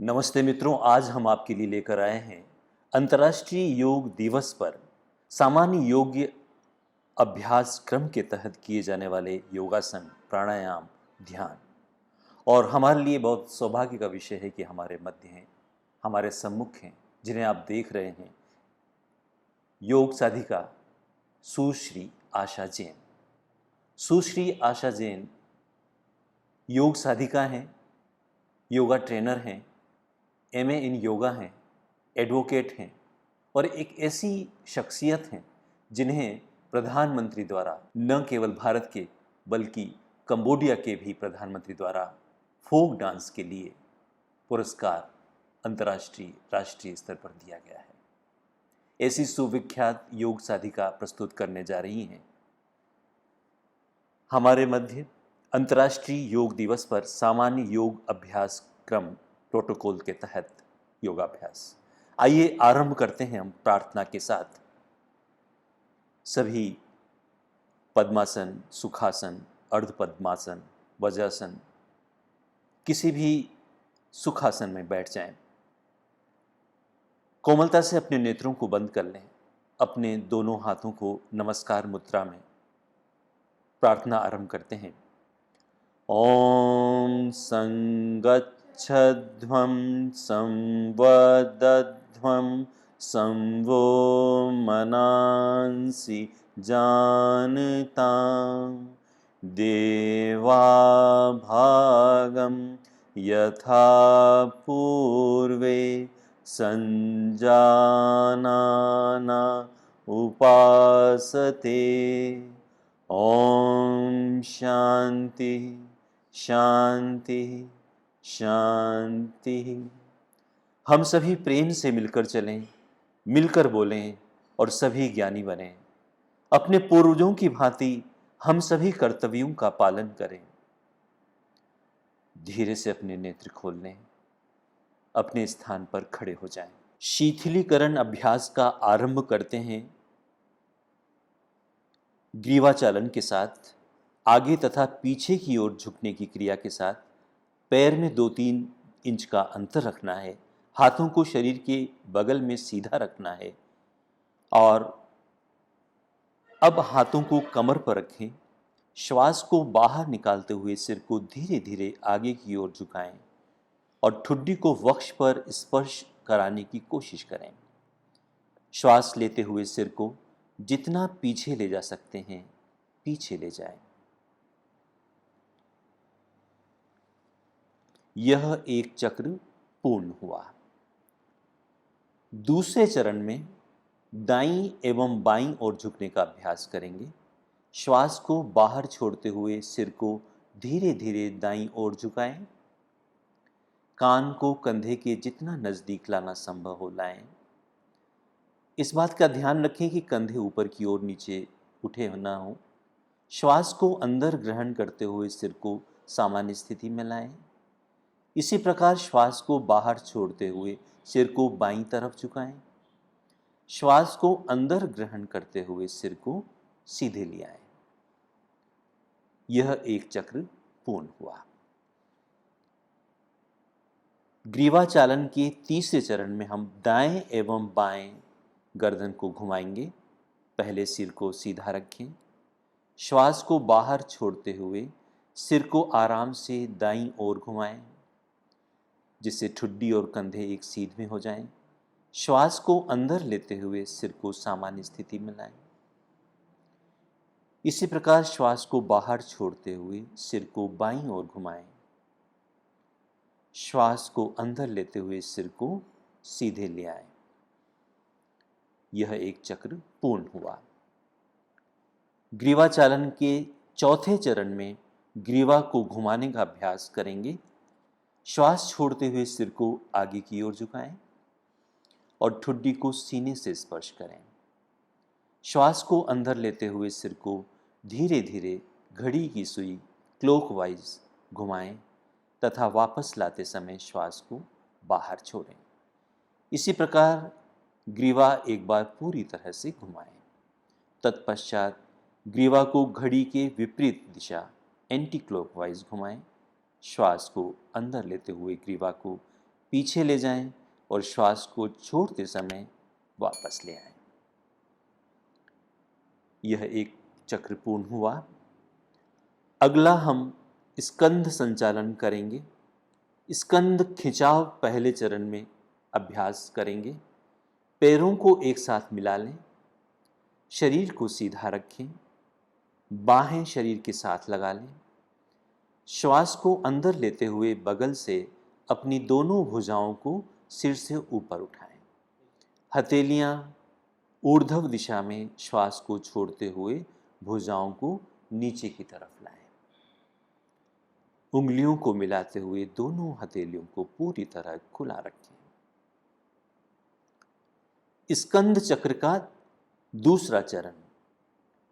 नमस्ते मित्रों, आज हम आपके लिए लेकर आए हैं अंतर्राष्ट्रीय योग दिवस पर सामान्य योग अभ्यास क्रम के तहत किए जाने वाले योगासन, प्राणायाम, ध्यान। और हमारे लिए बहुत सौभाग्य का विषय है कि हमारे मध्य हैं, हमारे सम्मुख हैं, जिन्हें आप देख रहे हैं, योग साधिका सुश्री आशा जैन। सुश्री आशा जैन योग साधिका हैं, योगा ट्रेनर हैं, एमए इन योगा हैं, एडवोकेट हैं और एक ऐसी शख्सियत हैं जिन्हें प्रधानमंत्री द्वारा न केवल भारत के बल्कि कंबोडिया के भी प्रधानमंत्री द्वारा फोक डांस के लिए पुरस्कार अंतर्राष्ट्रीय राष्ट्रीय स्तर पर दिया गया है। ऐसी सुविख्यात योग साधिका प्रस्तुत करने जा रही हैं हमारे मध्य अंतर्राष्ट्रीय योग दिवस पर सामान्य योग अभ्यास क्रम प्रोटोकॉल के तहत योगाभ्यास। आइए आरंभ करते हैं हम प्रार्थना के साथ। सभी पद्मासन, सुखासन, अर्ध पद्मासन, वज्रासन, किसी भी सुखासन में बैठ जाएं। कोमलता से अपने नेत्रों को बंद कर लें। अपने दोनों हाथों को नमस्कार मुद्रा में प्रार्थना आरंभ करते हैं। ओम संगच्छध्वं संवदध्वं संवो मनांसि जानतां देवाभागं यथा पूर्वे संजानाना उपासते। ओम शांति शांति शांति। हम सभी प्रेम से मिलकर चलें, मिलकर बोलें और सभी ज्ञानी बनें। अपने पूर्वजों की भांति हम सभी कर्तव्यों का पालन करें। धीरे से अपने नेत्र खोल लें, अपने स्थान पर खड़े हो जाएं। शिथिलीकरण अभ्यास का आरंभ करते हैं ग्रीवाचालन के साथ। आगे तथा पीछे की ओर झुकने की क्रिया के साथ पैर में 2-3 इंच का अंतर रखना है। हाथों को शरीर के बगल में सीधा रखना है और अब हाथों को कमर पर रखें। श्वास को बाहर निकालते हुए सिर को धीरे धीरे आगे की ओर झुकाएं और ठुड्डी को वक्ष पर स्पर्श कराने की कोशिश करें। श्वास लेते हुए सिर को जितना पीछे ले जा सकते हैं पीछे ले जाएं। यह एक चक्र पूर्ण हुआ। दूसरे चरण में दाईं एवं बाईं ओर झुकने का अभ्यास करेंगे। श्वास को बाहर छोड़ते हुए सिर को धीरे धीरे दाईं ओर झुकाएं। कान को कंधे के जितना नजदीक लाना संभव हो लाएं। इस बात का ध्यान रखें कि कंधे ऊपर की ओर नीचे उठे ना हो। श्वास को अंदर ग्रहण करते हुए सिर को सामान्य स्थिति में लाएं। इसी प्रकार श्वास को बाहर छोड़ते हुए सिर को बाईं तरफ झुकाएं। श्वास को अंदर ग्रहण करते हुए सिर को सीधे ले आएं। यह एक चक्र पूर्ण हुआ। ग्रीवाचालन के तीसरे चरण में हम दाएं एवं बाएं गर्दन को घुमाएंगे। पहले सिर को सीधा रखें। श्वास को बाहर छोड़ते हुए सिर को आराम से दाईं ओर घुमाएं, जिससे ठुड्डी और कंधे एक सीध में हो जाएं। श्वास को अंदर लेते हुए सिर को सामान्य स्थिति में लाएं। इसी प्रकार श्वास को बाहर छोड़ते हुए सिर को बाईं ओर घुमाएं। श्वास को अंदर लेते हुए सिर को सीधे ले आएं। यह एक चक्र पूर्ण हुआ। ग्रीवाचालन के चौथे चरण में ग्रीवा को घुमाने का अभ्यास करेंगे। श्वास छोड़ते हुए सिर को आगे की ओर झुकाएं और ठुड्डी को सीने से स्पर्श करें। श्वास को अंदर लेते हुए सिर को धीरे धीरे घड़ी की सुई क्लॉकवाइज घुमाएं तथा वापस लाते समय श्वास को बाहर छोड़ें। इसी प्रकार ग्रीवा एक बार पूरी तरह से घुमाएं। तत्पश्चात ग्रीवा को घड़ी के विपरीत दिशा एंटी क्लॉकवाइज घुमाएं। श्वास को अंदर लेते हुए ग्रीवा को पीछे ले जाएं और श्वास को छोड़ते समय वापस ले आएं। यह एक चक्र पूर्ण हुआ। अगला हम स्कंध संचालन करेंगे। स्कंध खिंचाव पहले चरण में अभ्यास करेंगे। पैरों को एक साथ मिला लें, शरीर को सीधा रखें, बाहें शरीर के साथ लगा लें। श्वास को अंदर लेते हुए बगल से अपनी दोनों भुजाओं को सिर से ऊपर उठाएं। हथेलियां ऊर्ध्व दिशा में श्वास को छोड़ते हुए भुजाओं को नीचे की तरफ लाएं। उंगलियों को मिलाते हुए दोनों हथेलियों को पूरी तरह खुला रखें। स्कंद चक्र का दूसरा चरण,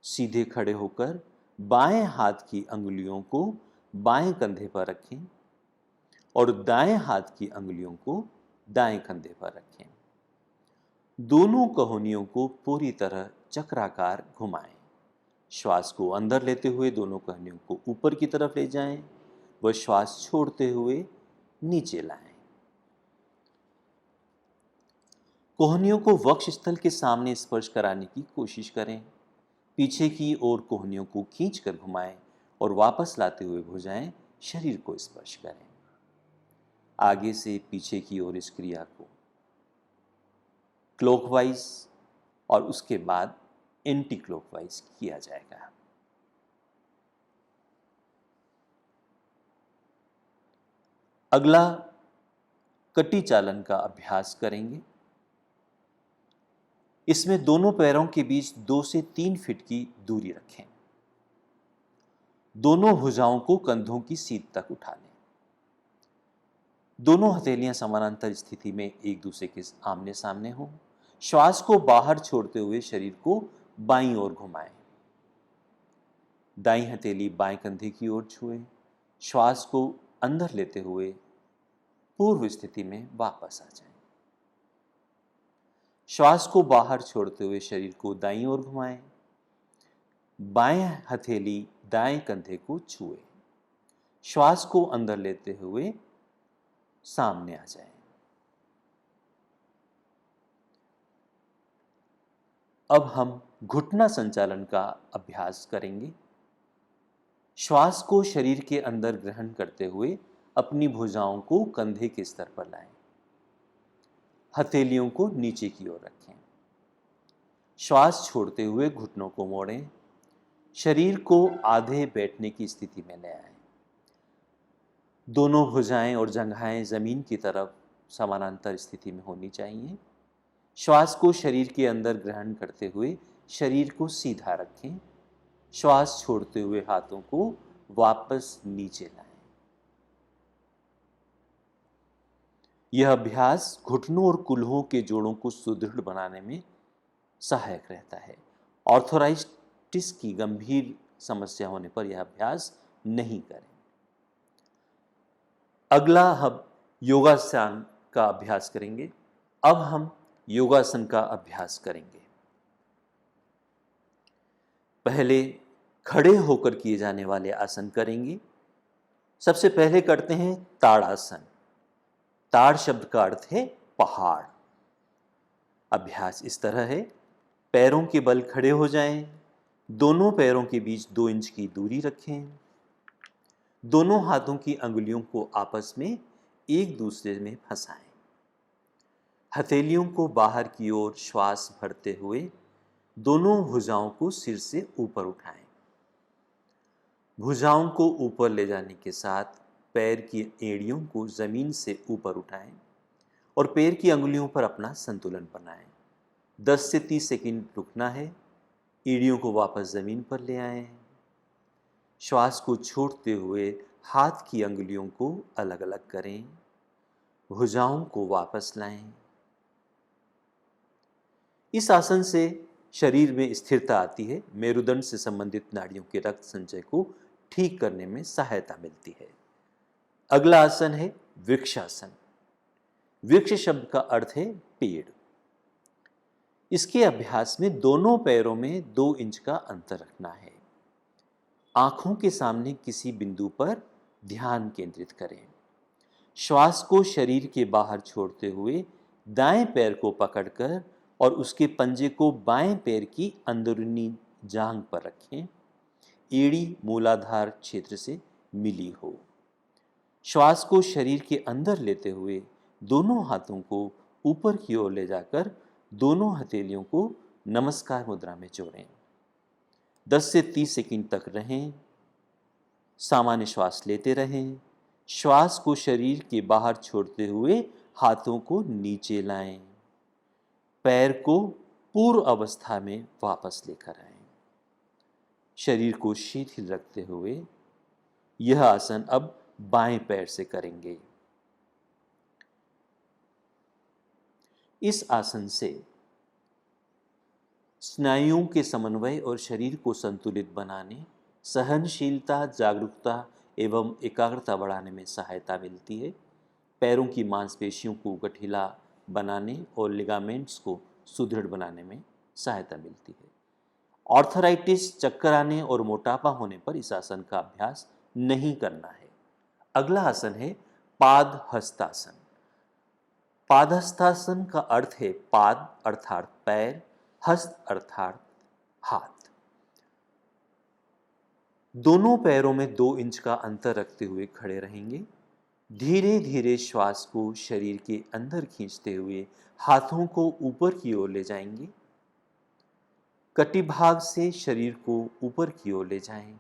सीधे खड़े होकर बाएं हाथ की अंगुलियों को बाएं कंधे पर रखें और दाएं हाथ की अंगुलियों को दाएं कंधे पर रखें। दोनों कहोनियों को पूरी तरह चक्राकार घुमाएं। श्वास को अंदर लेते हुए दोनों कहोनियों को ऊपर की तरफ ले जाएं व श्वास छोड़ते हुए नीचे लाएं। कोहनियों को वक्ष स्थल के सामने स्पर्श कराने की कोशिश करें। पीछे की ओर कोहनियों को खींचकर घुमाएं और वापस लाते हुए भुजाएं शरीर को स्पर्श करें। आगे से पीछे की ओर इस क्रिया को क्लॉकवाइज और उसके बाद एंटी क्लॉकवाइज किया जाएगा। अगला कटी चालन का अभ्यास करेंगे। इसमें दोनों पैरों के बीच 2 से 3 फीट की दूरी रखें। दोनों भुजाओं को कंधों की सीध तक उठा लें। दोनों हथेलियां समानांतर स्थिति में एक दूसरे के आमने सामने हों। श्वास को बाहर छोड़ते हुए शरीर को बाईं ओर घुमाएं। दाईं हथेली बाएं कंधे की ओर छुएं। श्वास को अंदर लेते हुए पूर्व स्थिति में वापस आ जाएं। श्वास को बाहर छोड़ते हुए शरीर को दाईं ओर घुमाएं। बाएं हथेली दाएं कंधे को छुए। श्वास को अंदर लेते हुए सामने आ जाएं। अब हम घुटना संचालन का अभ्यास करेंगे। श्वास को शरीर के अंदर ग्रहण करते हुए अपनी भुजाओं को कंधे के स्तर पर लाएं। हथेलियों को नीचे की ओर रखें। श्वास छोड़ते हुए घुटनों को मोड़ें। शरीर को आधे बैठने की स्थिति में ले आएं। दोनों भुजाएं और जंघाएं जमीन की तरफ समानांतर स्थिति में होनी चाहिए। श्वास को शरीर के अंदर ग्रहण करते हुए शरीर को सीधा रखें। श्वास छोड़ते हुए हाथों को वापस नीचे लाएं। यह अभ्यास घुटनों और कूल्हों के जोड़ों को सुदृढ़ बनाने में सहायक रहता है। ऑर्थराइटिस की गंभीर समस्या होने पर यह अभ्यास नहीं करें। अगला हम योगासन का अभ्यास करेंगे। अब हम योगासन का अभ्यास करेंगे। पहले खड़े होकर किए जाने वाले आसन करेंगे। सबसे पहले करते हैं ताड़ासन। ताड़ शब्द का अर्थ है पहाड़। अभ्यास इस तरह है, पैरों के बल खड़े हो जाएं। दोनों पैरों के बीच 2 इंच की दूरी रखें। दोनों हाथों की अंगुलियों को आपस में एक दूसरे में फंसाएं। हथेलियों को बाहर की ओर श्वास भरते हुए दोनों भुजाओं को सिर से ऊपर उठाएं। भुजाओं को ऊपर ले जाने के साथ पैर की एड़ियों को जमीन से ऊपर उठाएं और पैर की अंगुलियों पर अपना संतुलन बनाएं। 10 से 30 सेकंड रुकना है। एड़ियों को वापस जमीन पर ले आएं। श्वास को छोड़ते हुए हाथ की अंगुलियों को अलग अलग करें। भुजाओं को वापस लाएं। इस आसन से शरीर में स्थिरता आती है। मेरुदंड से संबंधित नाड़ियों के रक्त संचय को ठीक करने में सहायता मिलती है। अगला आसन है वृक्षासन। वृक्ष शब्द का अर्थ है पेड़। इसके अभ्यास में दोनों पैरों में 2 इंच का अंतर रखना है। आंखों के सामने किसी बिंदु पर ध्यान केंद्रित करें। श्वास को शरीर के बाहर छोड़ते हुए दाएं पैर को पकड़कर और उसके पंजे को बाएं पैर की अंदरूनी जांघ पर रखें। एड़ी मूलाधार क्षेत्र से मिली हो। श्वास को शरीर के अंदर लेते हुए दोनों हाथों को ऊपर की ओर ले जाकर दोनों हथेलियों को नमस्कार मुद्रा में जोड़ें। 10 से 30 सेकंड तक रहें। सामान्य श्वास लेते रहें। श्वास को शरीर के बाहर छोड़ते हुए हाथों को नीचे लाएं। पैर को पूर्व अवस्था में वापस लेकर आएं। शरीर को शिथिल रखते हुए यह आसन अब बाएं पैर से करेंगे। इस आसन से स्नायुओं के समन्वय और शरीर को संतुलित बनाने, सहनशीलता, जागरूकता एवं एकाग्रता बढ़ाने में सहायता मिलती है। पैरों की मांसपेशियों को गठीला बनाने और लिगामेंट्स को सुदृढ़ बनाने में सहायता मिलती है। ऑर्थराइटिस, चक्कर आने और मोटापा होने पर इस आसन का अभ्यास नहीं करना है। अगला आसन है पाद हस्तासन। पाद हस्तासन का अर्थ है पाद अर्थात पैर, हस्त अर्थात हाथ। दोनों पैरों में 2 इंच का अंतर रखते हुए खड़े रहेंगे। धीरे धीरे श्वास को शरीर के अंदर खींचते हुए हाथों को ऊपर की ओर ले जाएंगे। कटिभाग से शरीर को ऊपर की ओर ले जाएं।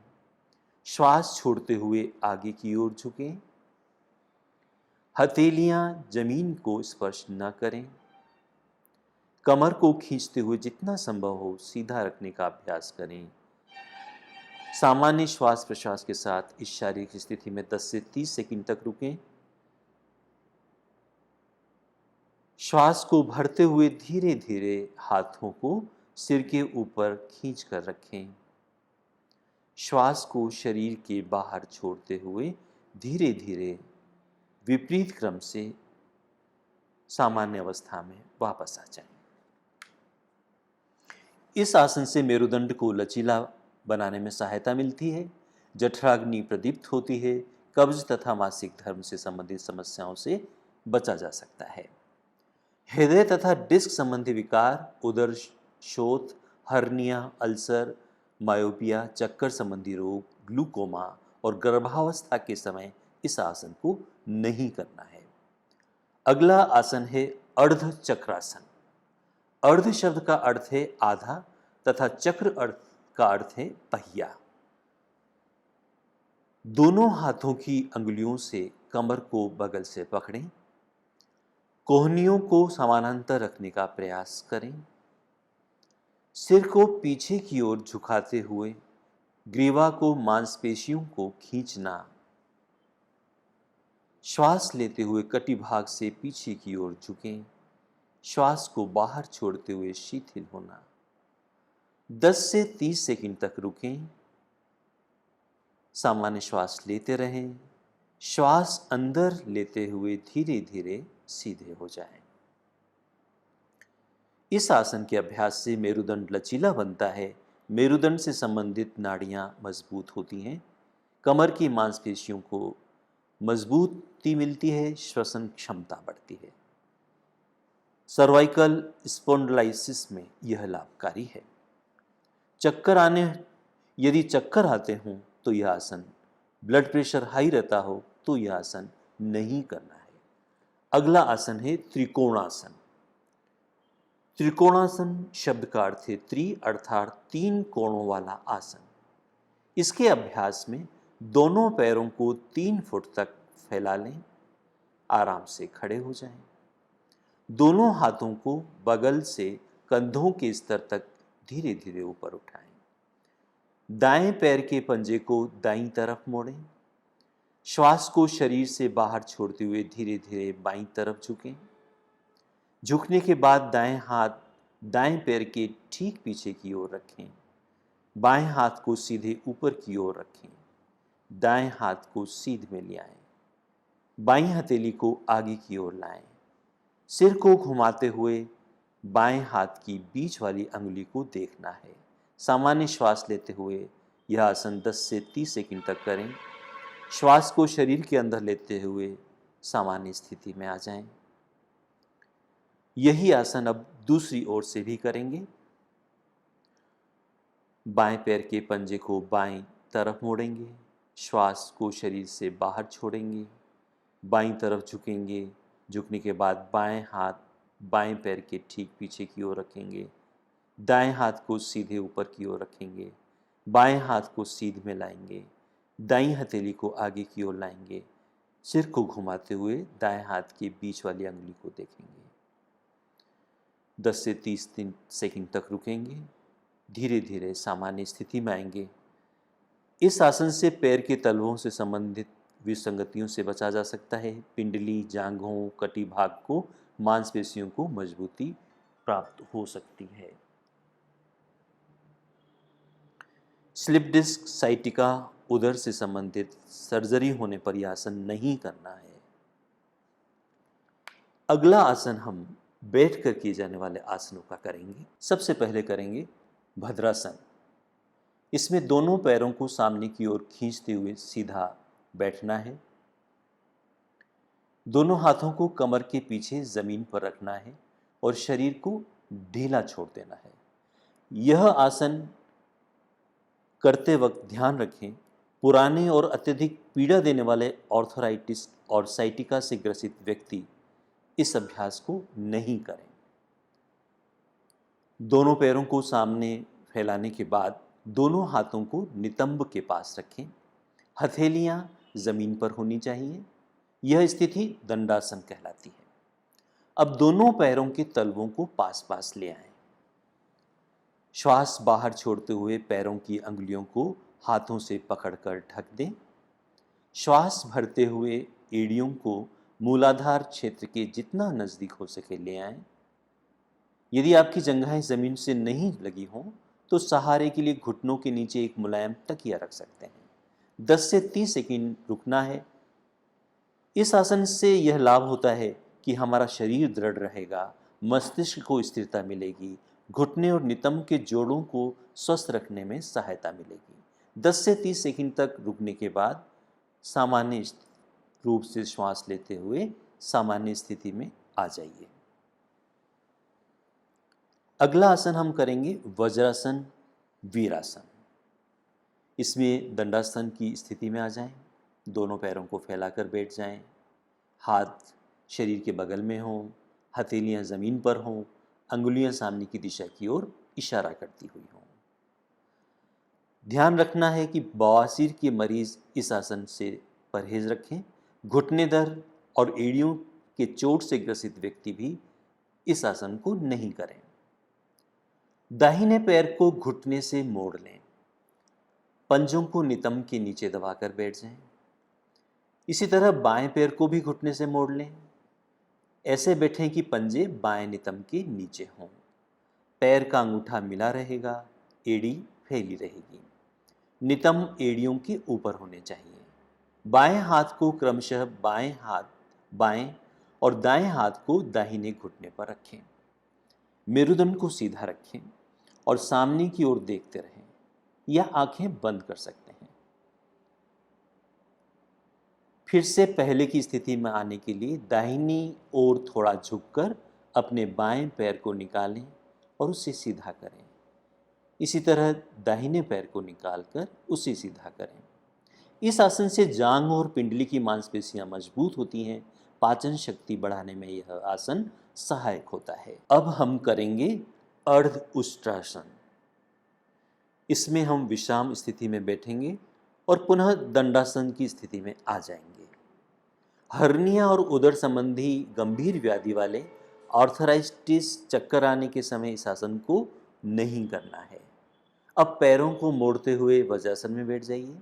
श्वास छोड़ते हुए आगे की ओर झुकें। हथेलियां जमीन को स्पर्श न करें। कमर को खींचते हुए जितना संभव हो सीधा रखने का अभ्यास करें। सामान्य श्वास प्रश्वास के साथ इस शारीरिक स्थिति में 10 से 30 सेकंड तक रुकें। श्वास को भरते हुए धीरे धीरे हाथों को सिर के ऊपर खींच कर रखें। श्वास को शरीर के बाहर छोड़ते हुए धीरे धीरे विपरीत क्रम से सामान्य अवस्था में वापस आ जाएं। इस आसन से मेरुदंड को लचीला बनाने में सहायता मिलती है। जठराग्नि प्रदीप्त होती है। कब्ज तथा मासिक धर्म से संबंधित समस्याओं से बचा जा सकता है। हृदय तथा डिस्क संबंधी विकार, उदर शोथ, हर्निया, अल्सर, मायोपिया, चक्कर संबंधी रोग, ग्लूकोमा और गर्भावस्था के समय इस आसन को नहीं करना है। अगला आसन है अर्ध चक्रासन। अर्ध शब्द का अर्थ है आधा तथा चक्र अर्थ का अर्थ है पहिया। दोनों हाथों की अंगुलियों से कमर को बगल से पकड़ें। कोहनियों को समानांतर रखने का प्रयास करें। सिर को पीछे की ओर झुकाते हुए ग्रीवा को मांसपेशियों को खींचना। श्वास लेते हुए कटिभाग से पीछे की ओर झुकें। श्वास को बाहर छोड़ते हुए शिथिल होना। 10 से 30 सेकंड तक रुकें। सामान्य श्वास लेते रहें। श्वास अंदर लेते हुए धीरे धीरे सीधे हो जाएं। इस आसन के अभ्यास से मेरुदंड लचीला बनता है। मेरुदंड से संबंधित नाड़ियां मजबूत होती हैं। कमर की मांसपेशियों को मजबूती मिलती है। श्वसन क्षमता बढ़ती है। सर्वाइकल स्पॉन्डिलाइसिस में यह लाभकारी है। यदि चक्कर आते हों तो यह आसन, ब्लड प्रेशर हाई रहता हो तो यह आसन नहीं करना है। अगला आसन है त्रिकोणासन। त्रिकोणासन शब्द का अर्थ है त्रि अर्थात 3 कोणों वाला आसन। इसके अभ्यास में दोनों पैरों को 3 फुट तक फैला लें। आराम से खड़े हो जाएं। दोनों हाथों को बगल से कंधों के स्तर तक धीरे धीरे ऊपर उठाएं। दाएं पैर के पंजे को दाईं तरफ मोड़ें। श्वास को शरीर से बाहर छोड़ते हुए धीरे धीरे बाईं तरफ झुकें। झुकने के बाद दाएं हाथ दाएं पैर के ठीक पीछे की ओर रखें। बाएं हाथ को सीधे ऊपर की ओर रखें। दाएं हाथ को सीध में ले आएं। बाईं हथेली को आगे की ओर लाएं। सिर को घुमाते हुए बाएं हाथ की बीच वाली अंगुली को देखना है। सामान्य श्वास लेते हुए यह आसन 10 से 30 सेकंड तक करें। श्वास को शरीर के अंदर लेते हुए सामान्य स्थिति में आ जाएं। यही आसन अब दूसरी ओर से भी करेंगे। बाएं पैर के पंजे को बाएं तरफ मोड़ेंगे, श्वास को शरीर से बाहर छोड़ेंगे, बाईं तरफ झुकेंगे। झुकने के बाद बाएं हाथ बाएं पैर के ठीक पीछे की ओर रखेंगे, दाएं हाथ को सीधे ऊपर की ओर रखेंगे, बाएं हाथ को सीध में लाएंगे, दाईं हथेली को आगे की ओर लाएंगे, सिर को घुमाते हुए दाएं हाथ के बीच वाली अंगुली को देखेंगे। 10 से 30 सेकंड तक रुकेंगे, धीरे धीरे सामान्य स्थिति में आएंगे। इस आसन से पैर के तलवों से संबंधित विसंगतियों से बचा जा सकता है। पिंडली, जांघों, कटी भाग को, मांसपेशियों को मजबूती प्राप्त हो सकती है। स्लिप डिस्क, साइटिका, उदर से संबंधित सर्जरी होने पर यह आसन नहीं करना है। अगला आसन हम बैठकर किए जाने वाले आसनों का करेंगे। सबसे पहले करेंगे भद्रासन। इसमें दोनों पैरों को सामने की ओर खींचते हुए सीधा बैठना है। दोनों हाथों को कमर के पीछे जमीन पर रखना है और शरीर को ढीला छोड़ देना है। यह आसन करते वक्त ध्यान रखें, पुराने और अत्यधिक पीड़ा देने वाले ऑर्थराइटिस और साइटिका से ग्रसित व्यक्ति इस अभ्यास को नहीं करें। दोनों पैरों को सामने फैलाने के बाद दोनों हाथों को नितंब के पास रखें। हथेलियां जमीन पर होनी चाहिए। यह स्थिति दंडासन कहलाती है। अब दोनों पैरों के तलवों को पास पास ले आएं। श्वास बाहर छोड़ते हुए पैरों की अंगुलियों को हाथों से पकड़कर ढक दें। श्वास भरते हुए एड़ियों को मूलाधार क्षेत्र के जितना नजदीक हो सके ले आएं। यदि आपकी जंघाएं जमीन से नहीं लगी हों तो सहारे के लिए घुटनों के नीचे एक मुलायम तकिया रख सकते हैं। 10 से 30 सेकंड रुकना है। इस आसन से यह लाभ होता है कि हमारा शरीर दृढ़ रहेगा, मस्तिष्क को स्थिरता मिलेगी, घुटने और नितंब के जोड़ों को स्वस्थ रखने में सहायता मिलेगी। 10 से 30 सेकंड तक रुकने के बाद सामान्य रूप से श्वास लेते हुए सामान्य स्थिति में आ जाइए। अगला आसन हम करेंगे वज्रासन, वीरासन। इसमें दंडासन की स्थिति में आ जाएं, दोनों पैरों को फैलाकर बैठ जाएं, हाथ शरीर के बगल में हों, हथेलियां जमीन पर हों, अंगुलियां सामने की दिशा की ओर इशारा करती हुई हों। ध्यान रखना है कि बवासीर के मरीज इस आसन से परहेज रखें। घुटने दर्द और एड़ियों के चोट से ग्रसित व्यक्ति भी इस आसन को नहीं करें। दाहिने पैर को घुटने से मोड़ लें, पंजों को नितंब के नीचे दबाकर बैठ जाएं। इसी तरह बाएं पैर को भी घुटने से मोड़ लें। ऐसे बैठें कि पंजे बाएं नितंब के नीचे हों। पैर का अंगूठा मिला रहेगा, एड़ी फैली रहेगी। नितंब एड़ियों के ऊपर होने चाहिए। बाएं हाथ को क्रमशः बाएं और दाएं हाथ को दाहिने घुटने पर रखें। मेरुदंड को सीधा रखें और सामने की ओर देखते रहें या आंखें बंद कर सकते हैं। फिर से पहले की स्थिति में आने के लिए दाहिनी ओर थोड़ा झुककर अपने बाएं पैर को निकालें और उसे सीधा करें। इसी तरह दाहिने पैर को निकालकर उसे सीधा करें। इस आसन से जांघ और पिंडली की मांसपेशियां मजबूत होती हैं। पाचन शक्ति बढ़ाने में यह आसन सहायक होता है। अब हम करेंगे अर्ध उष्ट्रासन। इसमें हम विश्राम स्थिति में बैठेंगे और पुनः दंडासन की स्थिति में आ जाएंगे। हर्निया और उदर संबंधी गंभीर व्याधि वाले, आर्थराइटिस, चक्कर आने के समय इस आसन को नहीं करना है। अब पैरों को मोड़ते हुए वज्रासन में बैठ जाइए।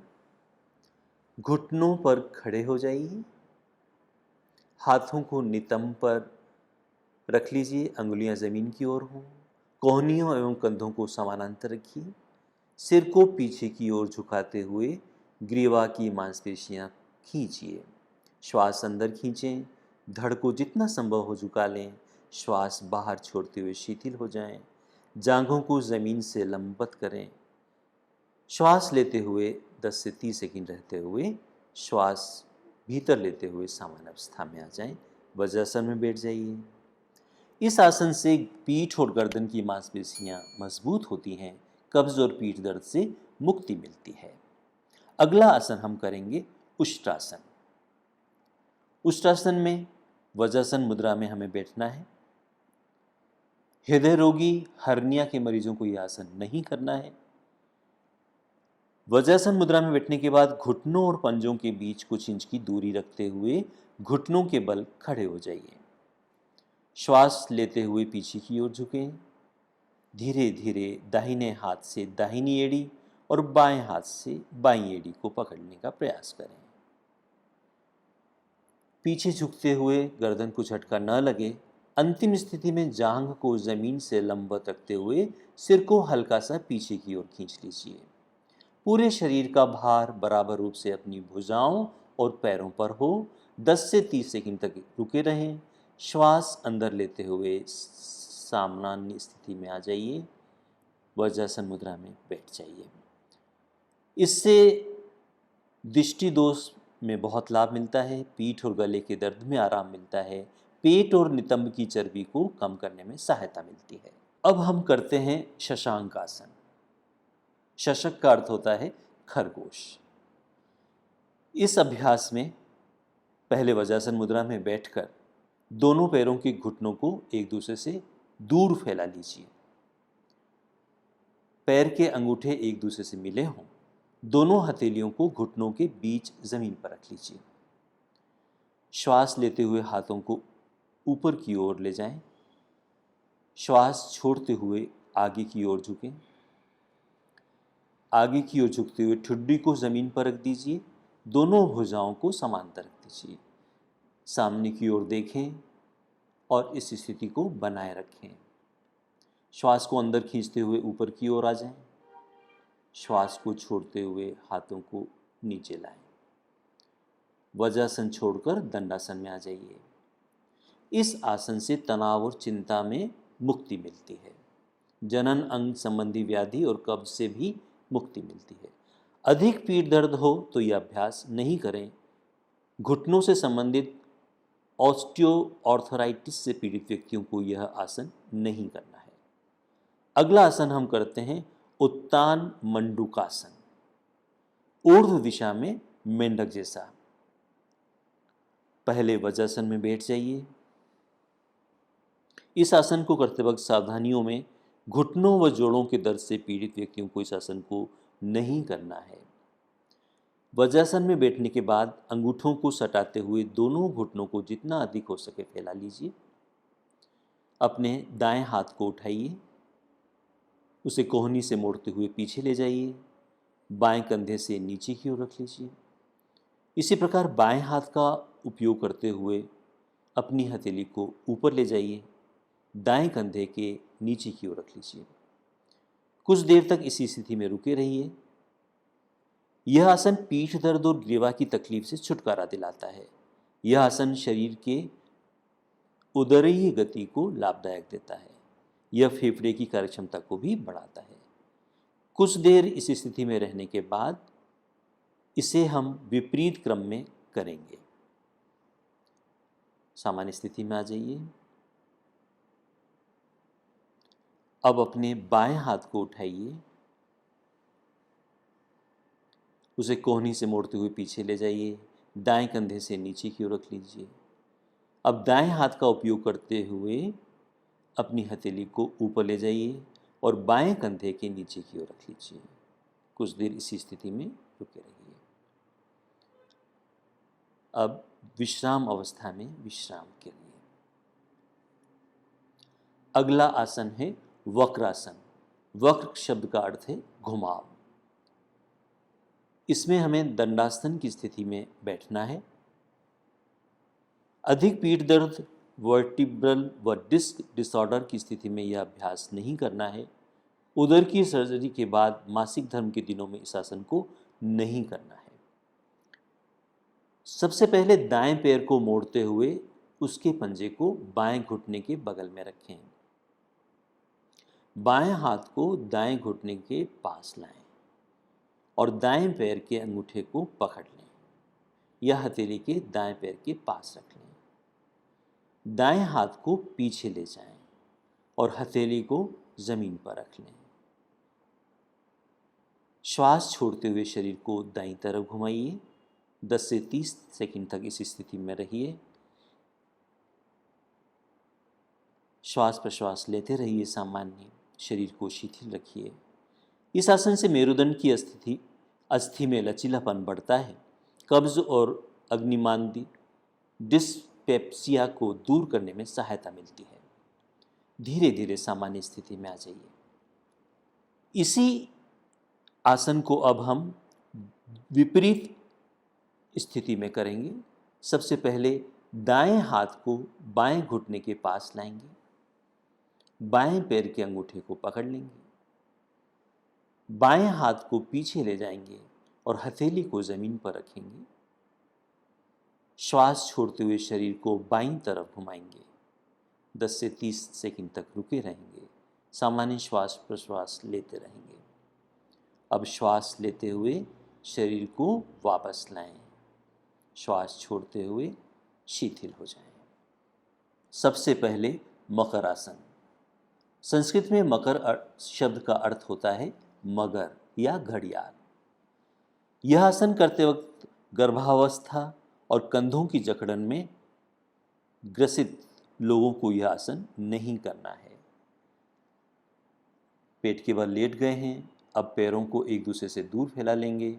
घुटनों पर खड़े हो जाइए। हाथों को नितंब पर रख लीजिए, अंगुलियां जमीन की ओर हों। कोहनियों एवं कंधों को समानांतर रखिए। सिर को पीछे की ओर झुकाते हुए ग्रीवा की मांसपेशियां खींचिए। श्वास अंदर खींचें, धड़ को जितना संभव हो झुका लें। श्वास बाहर छोड़ते हुए शिथिल हो जाएं। जांघों को जमीन से लंबवत करें। श्वास लेते हुए 10 से 30 सेकंड रहते हुए श्वास भीतर लेते हुए सामान्य अवस्था में आ जाएं। वज्रासन में बैठ जाइए। इस आसन से पीठ और गर्दन की मांसपेशियां मजबूत होती हैं, कब्ज और पीठ दर्द से मुक्ति मिलती है। अगला आसन हम करेंगे उष्ट्रासन। उष्ट्रासन में वज्रासन मुद्रा में हमें बैठना है। हृदय रोगी, हर्निया के मरीजों को यह आसन नहीं करना है। वज्रासन मुद्रा में बैठने के बाद घुटनों और पंजों के बीच कुछ इंच की दूरी रखते हुए घुटनों के बल खड़े हो जाइए। श्वास लेते हुए पीछे की ओर झुकें। धीरे धीरे दाहिने हाथ से दाहिनी एड़ी और बाएं हाथ से बाईं एड़ी को पकड़ने का प्रयास करें। पीछे झुकते हुए गर्दन को झटका न लगे। अंतिम स्थिति में जांघ को जमीन से लंबवत रखते हुए सिर को हल्का सा पीछे की ओर खींच लीजिए। पूरे शरीर का भार बराबर रूप से अपनी भुजाओं और पैरों पर हो। 10 से 30 सेकंड तक रुके रहें। श्वास अंदर लेते हुए सामान्य स्थिति में आ जाइए। वज्रासन मुद्रा में बैठ जाइए। इससे दृष्टि दोष में बहुत लाभ मिलता है। पीठ और गले के दर्द में आराम मिलता है। पेट और नितंब की चर्बी को कम करने में सहायता मिलती है। अब हम करते हैं शशांक आसन। शशक का अर्थ होता है खरगोश। इस अभ्यास में पहले वज्रासन मुद्रा में बैठकर दोनों पैरों के घुटनों को एक दूसरे से दूर फैला लीजिए। पैर के अंगूठे एक दूसरे से मिले हों। दोनों हथेलियों को घुटनों के बीच जमीन पर रख लीजिए। श्वास लेते हुए हाथों को ऊपर की ओर ले जाएं। श्वास छोड़ते हुए आगे की ओर झुकें। आगे की ओर झुकते हुए ठुड्डी को जमीन पर रख दीजिए। दोनों भुजाओं को समांतर रख दीजिए। सामने की ओर देखें और इस स्थिति को बनाए रखें। श्वास को अंदर खींचते हुए ऊपर की ओर आ जाएं। श्वास को छोड़ते हुए हाथों को नीचे लाएं। वज्रासन छोड़कर दंडासन में आ जाइए। इस आसन से तनाव और चिंता में मुक्ति मिलती है। जनन अंग संबंधी व्याधि और कब्ज से भी मुक्ति मिलती है। अधिक पीठ दर्द हो तो यह अभ्यास नहीं करें। घुटनों से संबंधित ऑस्टियोआर्थराइटिस से पीड़ित व्यक्तियों को यह आसन नहीं करना है। अगला आसन हम करते हैं उत्तान मंडूकासन। ऊर्ध्व दिशा में मेंढक जैसा। पहले वज्रासन में बैठ जाइए। इस आसन को करते वक्त सावधानियों में घुटनों व जोड़ों के दर्द से पीड़ित व्यक्तियों को इस आसन को नहीं करना है। वज्रासन में बैठने के बाद अंगूठों को सटाते हुए दोनों घुटनों को जितना अधिक हो सके फैला लीजिए। अपने दाएं हाथ को उठाइए। उसे कोहनी से मोड़ते हुए पीछे ले जाइए। बाएं कंधे से नीचे की ओर रख लीजिए। इसी प्रकार बाएं हाथ का उपयोग करते हुए अपनी हथेली को ऊपर ले जाइए। दाएं कंधे के नीचे की ओर रख लीजिए। कुछ देर तक इसी स्थिति में रुके रहिए। यह आसन पीठ दर्द और ग्रीवा की तकलीफ से छुटकारा दिलाता है। यह आसन शरीर के उदरीय गति को लाभदायक देता है। यह फेफड़े की कार्यक्षमता को भी बढ़ाता है। कुछ देर इस स्थिति में रहने के बाद इसे हम विपरीत क्रम में करेंगे। सामान्य स्थिति में आ जाइए। अब अपने बाएं हाथ को उठाइए। उसे कोहनी से मोड़ते हुए पीछे ले जाइए। दाएं कंधे से नीचे की ओर रख लीजिए। अब दाएं हाथ का उपयोग करते हुए अपनी हथेली को ऊपर ले जाइए और बाएं कंधे के नीचे की ओर रख लीजिए। कुछ देर इसी स्थिति में रुके रहिए। अब विश्राम अवस्था में विश्राम करिए। अगला आसन है वक्रासन। वक्र शब्द का अर्थ है घुमाव। इसमें हमें दंडासन की स्थिति में बैठना है। अधिक पीठ दर्द, वर्टिब्रल व डिस्क डिसऑर्डर की स्थिति में यह अभ्यास नहीं करना है। उदर की सर्जरी के बाद मासिक धर्म के दिनों में इस आसन को नहीं करना है। सबसे पहले दाएं पैर को मोड़ते हुए उसके पंजे को बाएं घुटने के बगल में रखें। बाएं हाथ को दाएं घुटने के पास लाएं और दाएं पैर के अंगूठे को पकड़ लें। या हथेली के दाएं पैर के पास रख लें। दाएं हाथ को पीछे ले जाएं और हथेली को जमीन पर रख लें। श्वास छोड़ते हुए शरीर को दाईं तरफ घुमाइए। 10 से 30 सेकंड तक इस स्थिति में रहिए। श्वास प्रश्वास लेते रहिए सामान्य। शरीर को शिथिल रखिए। इस आसन से मेरुदंड की अस्थि में लचीलापन बढ़ता है। कब्ज और अग्निमांदी डिस्पेप्सिया को दूर करने में सहायता मिलती है। धीरे धीरे सामान्य स्थिति में आ जाइए। इसी आसन को अब हम विपरीत स्थिति में करेंगे। सबसे पहले दाएं हाथ को बाएं घुटने के पास लाएंगे। बाएं पैर के अंगूठे को पकड़ लेंगे। बाएं हाथ को पीछे ले जाएंगे और हथेली को जमीन पर रखेंगे। श्वास छोड़ते हुए शरीर को बाईं तरफ घुमाएंगे। 10 से 30 सेकंड तक रुके रहेंगे। सामान्य श्वास प्रश्वास लेते रहेंगे। अब श्वास लेते हुए शरीर को वापस लाएं। श्वास छोड़ते हुए शिथिल हो जाएं। सबसे पहले मकर आसन। संस्कृत में मकर शब्द का अर्थ होता है मगर या घड़ियाल। यह आसन करते वक्त गर्भावस्था और कंधों की जकड़न में ग्रसित लोगों को यह आसन नहीं करना है। पेट के बल लेट गए हैं। अब पैरों को एक दूसरे से दूर फैला लेंगे।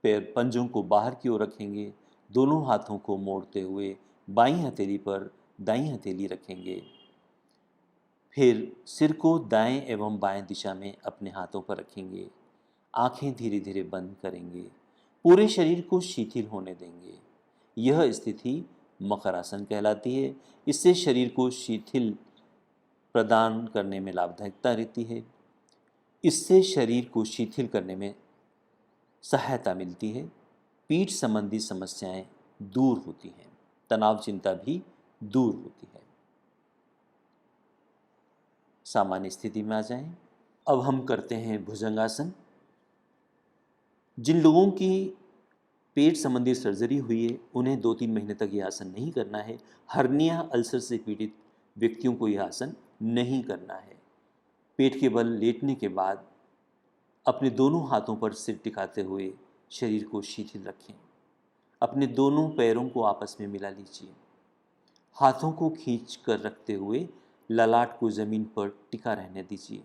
पैर पंजों को बाहर की ओर रखेंगे। दोनों हाथों को मोड़ते हुए बाईं हथेली पर दाईं हथेली रखेंगे। फिर सिर को दाएं एवं बाएं दिशा में अपने हाथों पर रखेंगे। आंखें धीरे धीरे बंद करेंगे। पूरे शरीर को शिथिल होने देंगे। यह स्थिति मकर आसन कहलाती है। इससे शरीर को शिथिल प्रदान करने में लाभदायकता रहती है। इससे शरीर को शिथिल करने में सहायता मिलती है। पीठ संबंधी समस्याएं दूर होती हैं। तनाव चिंता भी दूर होती है। सामान्य स्थिति में आ जाएं। अब हम करते हैं भुजंगासन। जिन लोगों की पेट संबंधी सर्जरी हुई है उन्हें 2-3 महीने तक यह आसन नहीं करना है। हर्निया अल्सर से पीड़ित व्यक्तियों को यह आसन नहीं करना है। पेट के बल लेटने के बाद अपने दोनों हाथों पर सिर टिकाते हुए शरीर को शिथिल रखें। अपने दोनों पैरों को आपस में मिला लीजिए। हाथों को खींच कर रखते हुए ललाट को जमीन पर टिका रहने दीजिए।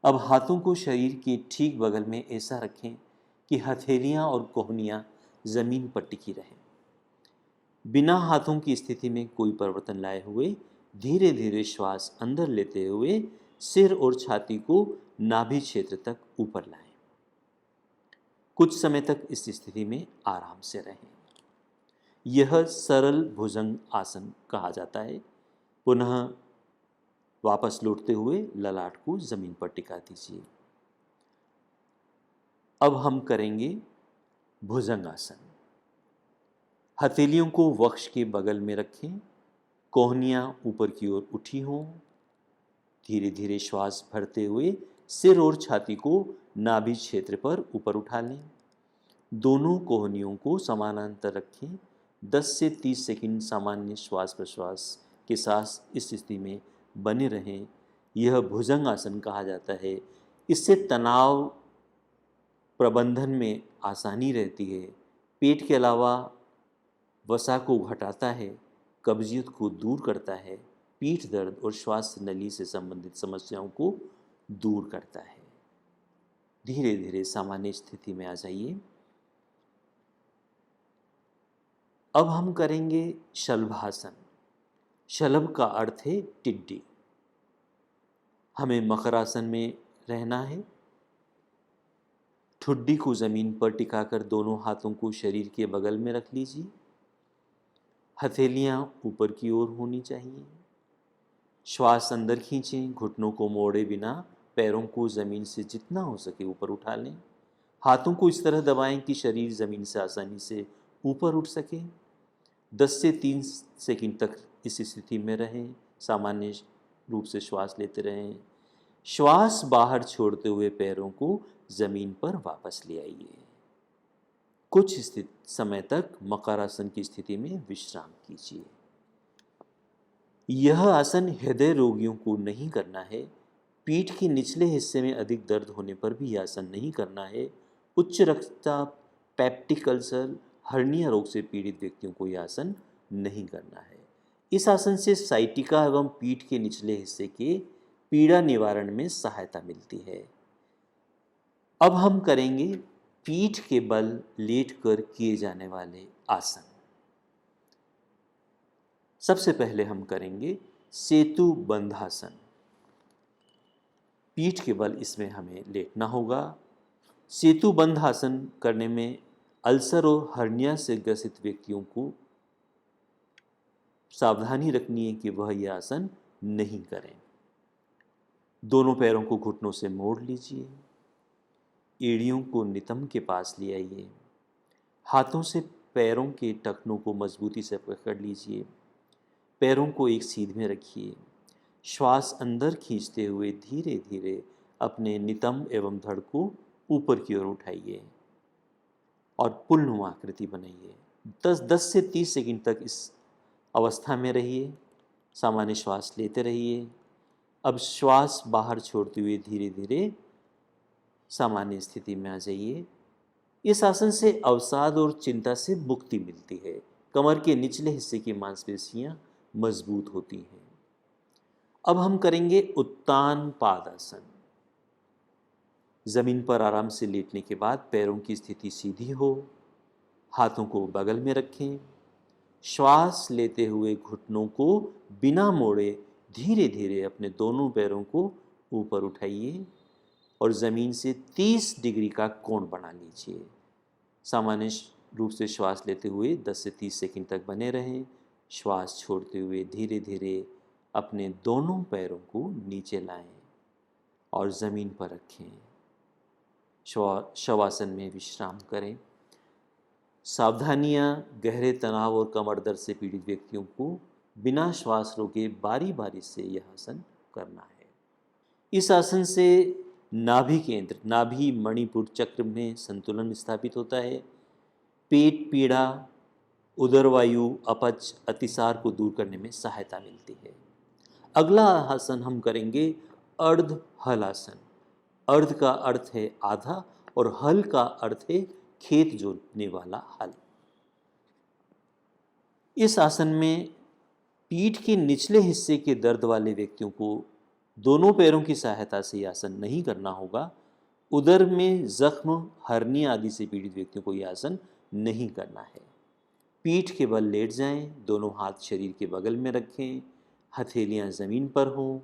अब हाथों को शरीर के ठीक बगल में ऐसा रखें कि हथेलियां और कोहनियां जमीन पर टिकी रहें। बिना हाथों की स्थिति में कोई परिवर्तन लाए हुए धीरे धीरे श्वास अंदर लेते हुए सिर और छाती को नाभि क्षेत्र तक ऊपर लाएं। कुछ समय तक इस स्थिति में आराम से रहें। यह सरल भुजंग आसन कहा जाता है। पुनः वापस लौटते हुए ललाट को जमीन पर टिका दीजिए। अब हम करेंगे भुजंग आसन। हथेलियों को वक्ष के बगल में रखें। कोहनियां ऊपर की ओर उठी हों। धीरे धीरे श्वास भरते हुए सिर और छाती को नाभि क्षेत्र पर ऊपर उठा लें। दोनों कोहनियों को समानांतर रखें। 10 से 30 सेकंड सामान्य श्वास प्रश्वास के साथ इस स्थिति में बने रहें। यह भुजंग आसन कहा जाता है। इससे तनाव प्रबंधन में आसानी रहती है। पेट के अलावा वसा को घटाता है। कब्जियत को दूर करता है। पीठ दर्द और श्वास नली से संबंधित समस्याओं को दूर करता है। धीरे धीरे सामान्य स्थिति में आ जाइए। अब हम करेंगे शलभासन। शलभ का अर्थ है टिड्डी। हमें मकर आसन में रहना है। ठुड्डी को जमीन पर टिकाकर दोनों हाथों को शरीर के बगल में रख लीजिए। हथेलियां ऊपर की ओर होनी चाहिए। श्वास अंदर खींचें। घुटनों को मोड़े बिना पैरों को जमीन से जितना हो सके ऊपर उठा लें। हाथों को इस तरह दबाएं कि शरीर जमीन से आसानी से ऊपर उठ सके। 10 से 3 सेकंड तक इस स्थिति में रहें। सामान्य रूप से श्वास लेते रहें। श्वास बाहर छोड़ते हुए पैरों को जमीन पर वापस ले आइए। कुछ समय तक मकरासन की स्थिति में विश्राम कीजिए। यह आसन हृदय रोगियों को नहीं करना है। पीठ के निचले हिस्से में अधिक दर्द होने पर भी यह आसन नहीं करना है। उच्च रक्तचाप, पेप्टिक अल्सर, हर्निया रोग से पीड़ित व्यक्तियों को यह आसन नहीं करना है। इस आसन से साइटिका एवं पीठ के निचले हिस्से के पीड़ा निवारण में सहायता मिलती है। अब हम करेंगे पीठ के बल लेटकर किए जाने वाले आसन। सबसे पहले हम करेंगे सेतु बंधासन। पीठ के बल इसमें हमें लेटना होगा। सेतु बंधासन करने में अल्सर और हर्निया से ग्रसित व्यक्तियों को सावधानी रखनी है कि वह यह आसन नहीं करें। दोनों पैरों को घुटनों से मोड़ लीजिए। एड़ियों को नितंब के पास ले आइए। हाथों से पैरों के टखनों को मजबूती से पकड़ लीजिए। पैरों को एक सीध में रखिए। श्वास अंदर खींचते हुए धीरे धीरे अपने नितंब एवं धड़ को ऊपर की ओर उठाइए और पुलनुमा आकृति बनाइए। 10 से 30 सेकंड तक इस अवस्था में रहिए। सामान्य श्वास लेते रहिए। अब श्वास बाहर छोड़ते हुए धीरे धीरे सामान्य स्थिति में आ जाइए। इस आसन से अवसाद और चिंता से मुक्ति मिलती है। कमर के निचले हिस्से की मांसपेशियां मजबूत होती हैं। अब हम करेंगे उत्तान पादासन। जमीन पर आराम से लेटने के बाद पैरों की स्थिति सीधी हो। हाथों को बगल में रखें। श्वास लेते हुए घुटनों को बिना मोड़े धीरे धीरे अपने दोनों पैरों को ऊपर उठाइए और ज़मीन से 30 डिग्री का कोण बना लीजिए। सामान्य रूप से श्वास लेते हुए 10 से 30 सेकंड तक बने रहें। श्वास छोड़ते हुए धीरे धीरे अपने दोनों पैरों को नीचे लाएं और ज़मीन पर रखें। शवासन में विश्राम करें। सावधानियां गहरे तनाव और कमर दर्द से पीड़ित व्यक्तियों को बिना श्वास रोके बारी बारी से यह आसन करना है। इस आसन से नाभि केंद्र, नाभि मणिपुर चक्र में संतुलन स्थापित होता है। पेट पीड़ा, उदरवायु, अपच, अतिसार को दूर करने में सहायता मिलती है। अगला आसन हम करेंगे अर्ध हल आसन। अर्ध का अर्थ है आधा और हल का अर्थ है खेत जोतने वाला हल। इस आसन में पीठ के निचले हिस्से के दर्द वाले व्यक्तियों को दोनों पैरों की सहायता से यह आसन नहीं करना होगा। उदर में जख्म, हर्निया आदि से पीड़ित व्यक्तियों को यह आसन नहीं करना है। पीठ के बल लेट जाएं। दोनों हाथ शरीर के बगल में रखें। हथेलियां जमीन पर हों।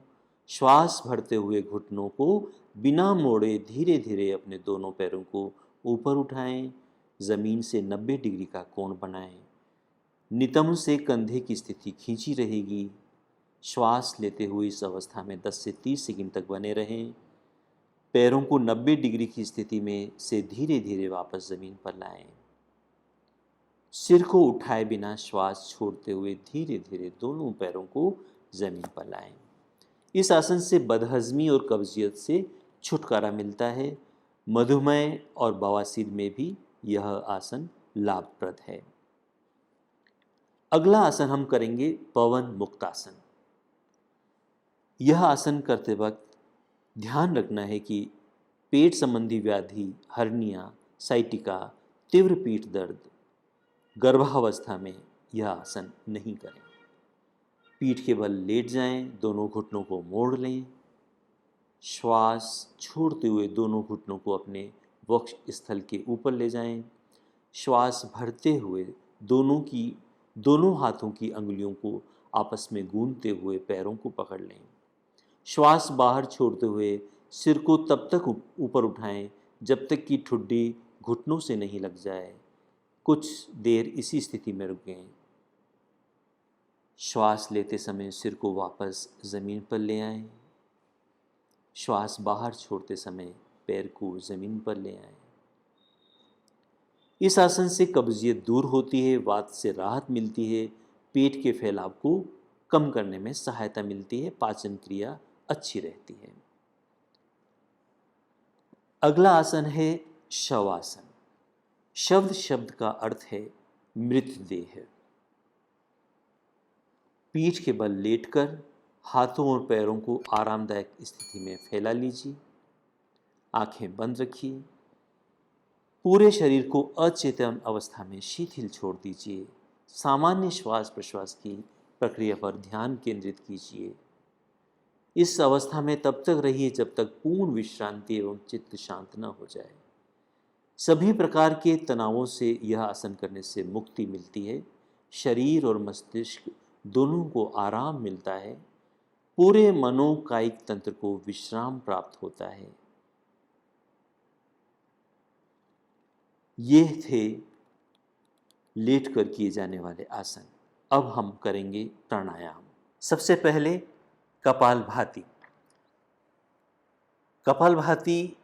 श्वास भरते हुए घुटनों को बिना मोड़े धीरे धीरे अपने दोनों पैरों को ऊपर उठाएं। जमीन से 90 डिग्री का कोण बनाएं। नितंब से कंधे की स्थिति खींची रहेगी। श्वास लेते हुए इस अवस्था में 10 से 30 सेकंड तक बने रहें। पैरों को 90 डिग्री की स्थिति में से धीरे धीरे वापस जमीन पर लाएं। सिर को उठाए बिना श्वास छोड़ते हुए धीरे धीरे दोनों पैरों को जमीन पर लाएं। इस आसन से बदहजमी और कब्जियत से छुटकारा मिलता है। मधुमेह और बवासीर में भी यह आसन लाभप्रद है। अगला आसन हम करेंगे पवन मुक्तासन। यह आसन करते वक्त ध्यान रखना है कि पेट संबंधी व्याधि, हर्निया, साइटिका, तीव्र पीठ दर्द, गर्भावस्था में यह आसन नहीं करें। पीठ के बल लेट जाएं। दोनों घुटनों को मोड़ लें। श्वास छोड़ते हुए दोनों घुटनों को अपने वक्ष स्थल के ऊपर ले जाएं। श्वास भरते हुए दोनों हाथों की अंगुलियों को आपस में गूंथते हुए पैरों को पकड़ लें। श्वास बाहर छोड़ते हुए सिर को तब तक ऊपर उठाएं जब तक कि ठुड्डी घुटनों से नहीं लग जाए। कुछ देर इसी स्थिति में रुकें। श्वास लेते समय सिर को वापस ज़मीन पर ले आएं। श्वास बाहर छोड़ते समय पैर को ज़मीन पर ले आएं। इस आसन से कब्जियत दूर होती है, वात से राहत मिलती है, पेट के फैलाव को कम करने में सहायता मिलती है, पाचन क्रिया अच्छी रहती है। अगला आसन है शवासन। शब्द शब्द का अर्थ है मृतदेह। पीठ के बल लेटकर हाथों और पैरों को आरामदायक स्थिति में फैला लीजिए। आंखें बंद रखिए। पूरे शरीर को अचेतन अवस्था में शिथिल छोड़ दीजिए। सामान्य श्वास प्रश्वास की प्रक्रिया पर ध्यान केंद्रित कीजिए। इस अवस्था में तब तक रहिए जब तक पूर्ण विश्रांति एवं चित्त शांत न हो जाए। सभी प्रकार के तनावों से यह आसन करने से मुक्ति मिलती है। शरीर और मस्तिष्क दोनों को आराम मिलता है। पूरे मनोकायिक तंत्र को विश्राम प्राप्त होता है। ये थे लेटकर किए जाने वाले आसन। अब हम करेंगे प्राणायाम। सबसे पहले कपालभाति। कपालभाति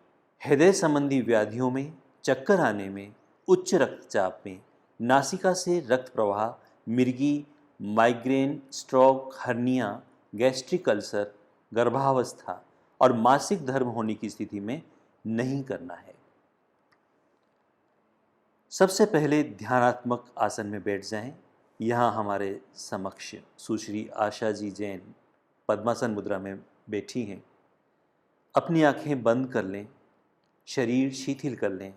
हृदय संबंधी व्याधियों में, चक्कर आने में, उच्च रक्तचाप में, नासिका से रक्त प्रवाह, मिर्गी, migraine, stroke, hernia, gastric ulcer, गर्भावस्था और मासिक धर्म होने की स्थिति में नहीं करना है। सबसे पहले ध्यानात्मक आसन में बैठ जाएं। यहाँ हमारे समक्ष सुश्री आशा जी जैन पद्मासन मुद्रा में बैठी हैं। अपनी आंखें बंद कर लें, शरीर शिथिल कर लें,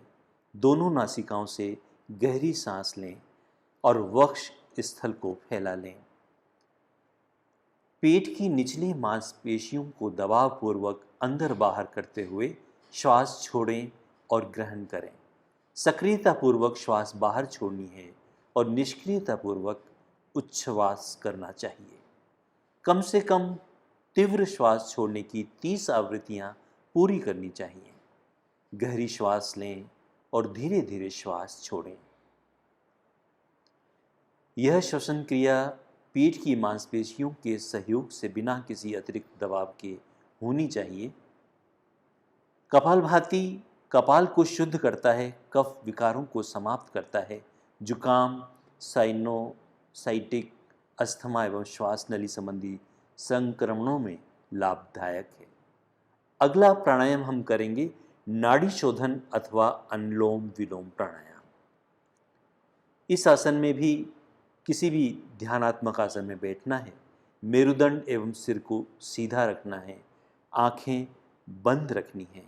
दोनों नासिकाओं से गहरी सांस लें और वक्ष स्थल को फैला लें। पेट की निचली मांसपेशियों को दबावपूर्वक अंदर बाहर करते हुए श्वास छोड़ें और ग्रहण करें। सक्रियतापूर्वक श्वास बाहर छोड़नी है और निष्क्रियतापूर्वक उच्छ्वास करना चाहिए। कम से कम तीव्र श्वास छोड़ने की 30 आवृत्तियां पूरी करनी चाहिए। गहरी श्वास लें और धीरे धीरे श्वास छोड़ें। यह श्वसन क्रिया पीठ की मांसपेशियों के सहयोग से बिना किसी अतिरिक्त दबाव के होनी चाहिए। कपालभाति कपाल को शुद्ध करता है, कफ विकारों को समाप्त करता है, जुकाम, साइनोसाइटिक, अस्थमा एवं श्वास नली संबंधी संक्रमणों में लाभदायक है। अगला प्राणायाम हम करेंगे नाड़ी शोधन अथवा अनुलोम विलोम प्राणायाम। इस आसन में भी किसी भी ध्यानात्मक आसन में बैठना है। मेरुदंड एवं सिर को सीधा रखना है। आंखें बंद रखनी है।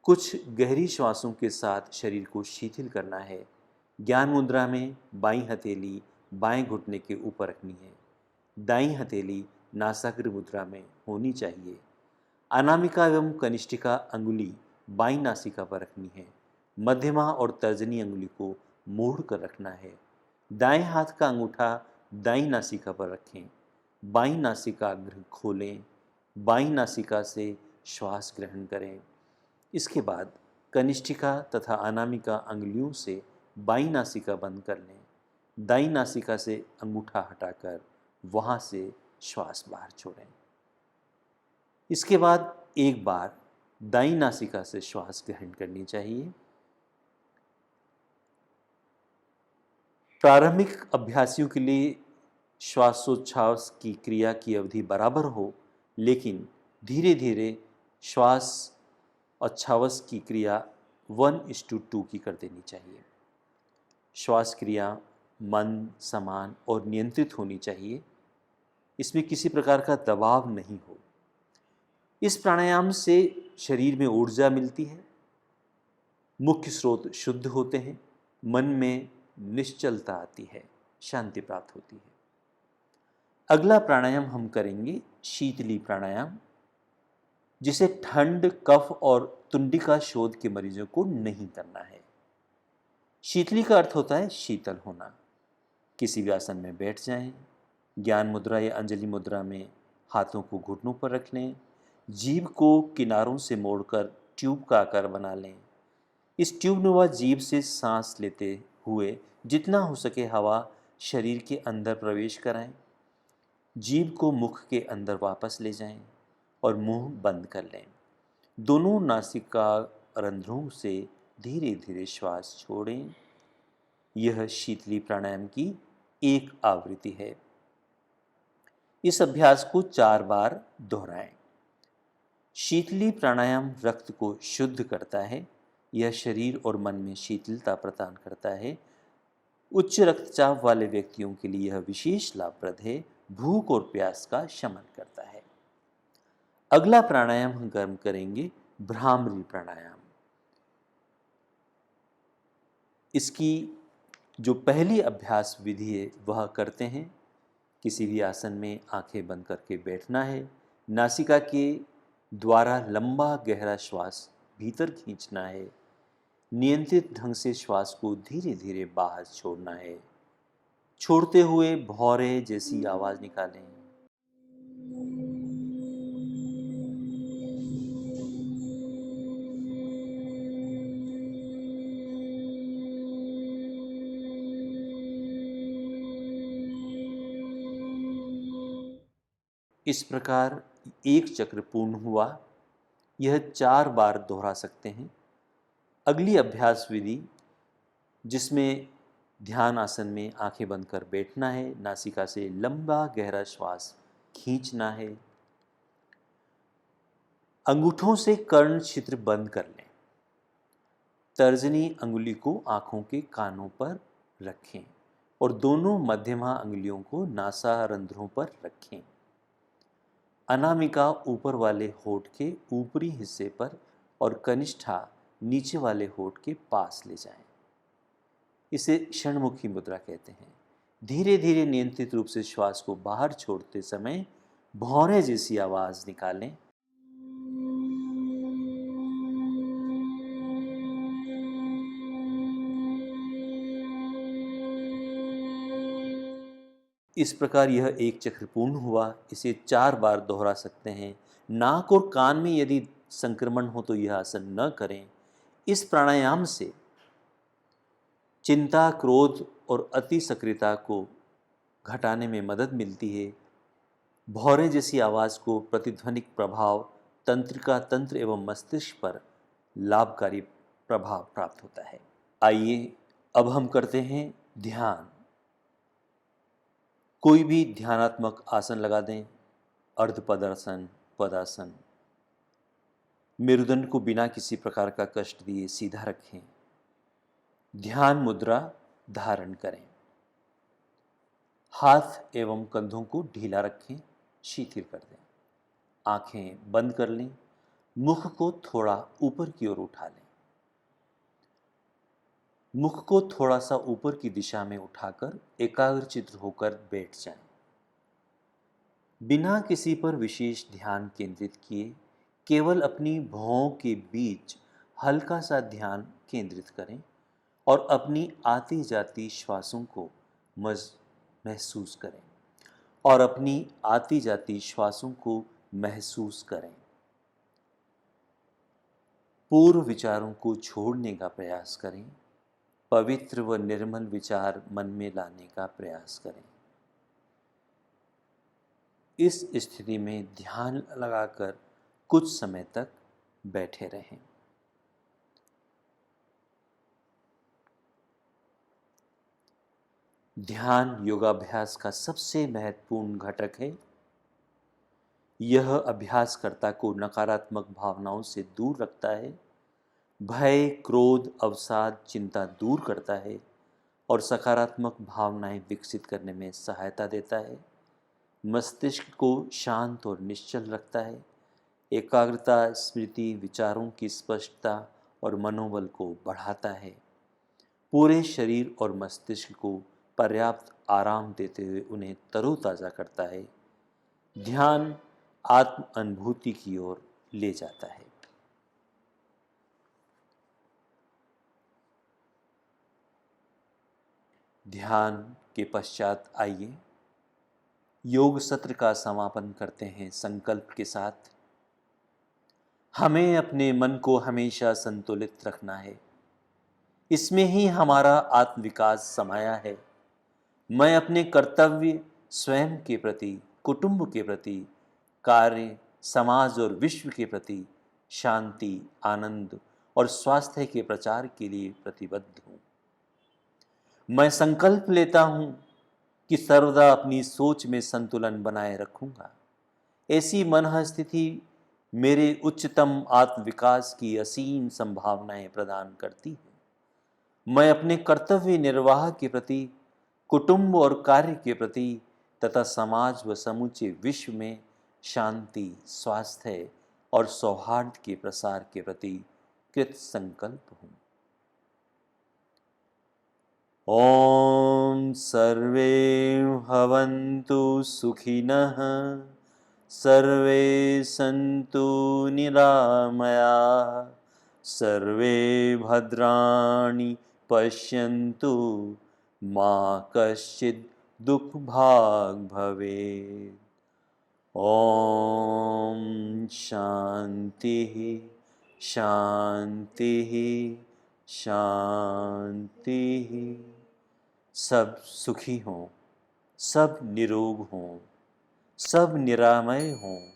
कुछ गहरी श्वासों के साथ शरीर को शिथिल करना है। ज्ञान मुद्रा में बाईं हथेली बाएं घुटने के ऊपर रखनी है। दाईं हथेली नासाग्र मुद्रा में होनी चाहिए। अनामिका एवं कनिष्ठिका अंगुली बाईं नासिका पर रखनी है। मध्यमा और तर्जनी अंगुली को मोड़ कर रखना है। दाएं हाथ का अंगूठा दाईं नासिका पर रखें। बाईं नासिकाग्र खोलें। बाईं नासिका से श्वास ग्रहण करें। इसके बाद कनिष्ठिका तथा अनामिका अंगुलियों से बाईं नासिका बंद कर लें। दाईं नासिका से अंगूठा हटाकर वहां से श्वास बाहर छोड़ें। इसके बाद एक बार दाईं नासिका से श्वास ग्रहण करनी चाहिए। प्रारंभिक अभ्यासियों के लिए श्वासोच्छ्वास की क्रिया की अवधि बराबर हो, लेकिन धीरे धीरे श्वास उच्छ्वास की क्रिया 1:2 की कर देनी चाहिए। श्वास क्रिया मंद, समान और नियंत्रित होनी चाहिए। इसमें किसी प्रकार का दबाव नहीं हो। इस प्राणायाम से शरीर में ऊर्जा मिलती है, मुख्य स्रोत शुद्ध होते हैं, मन में निश्चलता आती है, शांति प्राप्त होती है। अगला प्राणायाम हम करेंगे शीतली प्राणायाम, जिसे ठंड, कफ और तुंडिका शोथ के मरीजों को नहीं करना है। शीतली का अर्थ होता है शीतल होना। किसी भी आसन में बैठ जाएं। ज्ञान मुद्रा या अंजलि मुद्रा में हाथों को घुटनों पर रख लें। जीभ को किनारों से मोड़कर ट्यूब का आकार बना लें। इस ट्यूबनुमा जीभ से सांस लेते हुए जितना हो सके हवा शरीर के अंदर प्रवेश कराएं। जीभ को मुख के अंदर वापस ले जाएं और मुंह बंद कर लें। दोनों नासिका रंध्रों से धीरे धीरे श्वास छोड़ें। यह शीतली प्राणायाम की एक आवृत्ति है। इस अभ्यास को 4 बार दोहराएं। शीतली प्राणायाम रक्त को शुद्ध करता है। यह शरीर और मन में शीतलता प्रदान करता है। उच्च रक्तचाप वाले व्यक्तियों के लिए यह विशेष लाभप्रद है। भूख और प्यास का शमन करता है। अगला प्राणायाम हम करेंगे भ्रामरी प्राणायाम। इसकी जो पहली अभ्यास विधि है वह करते हैं। किसी भी आसन में आंखें बंद करके बैठना है। नासिका के द्वारा लंबा गहरा श्वास भीतर खींचना है। नियंत्रित ढंग से श्वास को धीरे धीरे बाहर छोड़ना है। छोड़ते हुए भौरे जैसी आवाज निकालें। इस प्रकार एक चक्र पूर्ण हुआ। यह 4 बार दोहरा सकते हैं। अगली अभ्यास विधि जिसमें ध्यान आसन में आंखें बंद कर बैठना है, नासिका से लंबा गहरा श्वास खींचना है। अंगूठों से कर्ण छिद्र बंद कर लें। तर्जनी अंगुली को आंखों के कानों पर रखें और दोनों मध्यमा अंगुलियों को नासारंध्रों पर रखें। अनामिका ऊपर वाले होठ के ऊपरी हिस्से पर और कनिष्ठा नीचे वाले होठ के पास ले जाएं। इसे षणमुखी मुद्रा कहते हैं। धीरे धीरे नियंत्रित रूप से श्वास को बाहर छोड़ते समय भौरे जैसी आवाज निकालें। इस प्रकार यह एक चक्र पूर्ण हुआ। इसे 4 बार दोहरा सकते हैं। नाक और कान में यदि संक्रमण हो तो यह आसन न करें। इस प्राणायाम से चिंता, क्रोध और अति सक्रियता को घटाने में मदद मिलती है। भौरे जैसी आवाज़ को प्रतिध्वनिक प्रभाव तंत्रिका तंत्र एवं मस्तिष्क पर लाभकारी प्रभाव प्राप्त होता है। आइए अब हम करते हैं ध्यान। कोई भी ध्यानात्मक आसन लगा दें। अर्धपदासन, पदासन। मेरुदंड को बिना किसी प्रकार का कष्ट दिए सीधा रखें। ध्यान मुद्रा धारण करें। हाथ एवं कंधों को ढीला रखें, शिथिल कर दें। आंखें बंद कर लें। मुख को थोड़ा ऊपर की ओर उठा लें। मुख को थोड़ा सा ऊपर की दिशा में उठाकर एकाग्रचित्त होकर बैठ जाएं। बिना किसी पर विशेष ध्यान केंद्रित किए केवल अपनी भौं के बीच हल्का सा ध्यान केंद्रित करें और अपनी आती जाती श्वासों को महसूस करें और अपनी आती जाती श्वासों को महसूस करें। पूर्व विचारों को छोड़ने का प्रयास करें। पवित्र व निर्मल विचार मन में लाने का प्रयास करें। इस स्थिति में ध्यान लगाकर कुछ समय तक बैठे रहें। ध्यान योगाभ्यास का सबसे महत्वपूर्ण घटक है। यह अभ्यासकर्ता को नकारात्मक भावनाओं से दूर रखता है, भय, क्रोध, अवसाद, चिंता दूर करता है और सकारात्मक भावनाएं विकसित करने में सहायता देता है। मस्तिष्क को शांत और निश्चल रखता है। एकाग्रता, स्मृति, विचारों की स्पष्टता और मनोबल को बढ़ाता है। पूरे शरीर और मस्तिष्क को पर्याप्त आराम देते हुए उन्हें तरोताज़ा करता है। ध्यान आत्म अनुभूति की ओर ले जाता है। ध्यान के पश्चात आइए योग सत्र का समापन करते हैं संकल्प के साथ। हमें अपने मन को हमेशा संतुलित रखना है। इसमें ही हमारा आत्मविकास समाया है। मैं अपने कर्तव्य, स्वयं के प्रति, कुटुंब के प्रति, कार्य, समाज और विश्व के प्रति शांति, आनंद और स्वास्थ्य के प्रचार के लिए प्रतिबद्ध हूँ। मैं संकल्प लेता हूँ कि सर्वदा अपनी सोच में संतुलन बनाए रखूँगा। ऐसी मनः स्थिति मेरे उच्चतम आत्मविकास की असीम संभावनाएं प्रदान करती है। मैं अपने कर्तव्य निर्वाह के प्रति, कुटुंब और कार्य के प्रति तथा समाज व समूचे विश्व में शांति, स्वास्थ्य और सौहार्द के प्रसार के प्रति कृत संकल्प हूँ। ओम सर्वे भवन्तु सुखिनः, सर्वे सन्तु निरामयाः, सर्वे भद्राणि पश्यन्तु, मा कश्चित् दुःखभाग् भवेत्। ओम शांतिः शांतिः शांतिः। सब सुखी हों, सब निरोग हों, सब निरामय हों,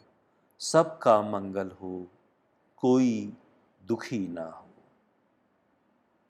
सबका मंगल हो, कोई दुखी ना हो।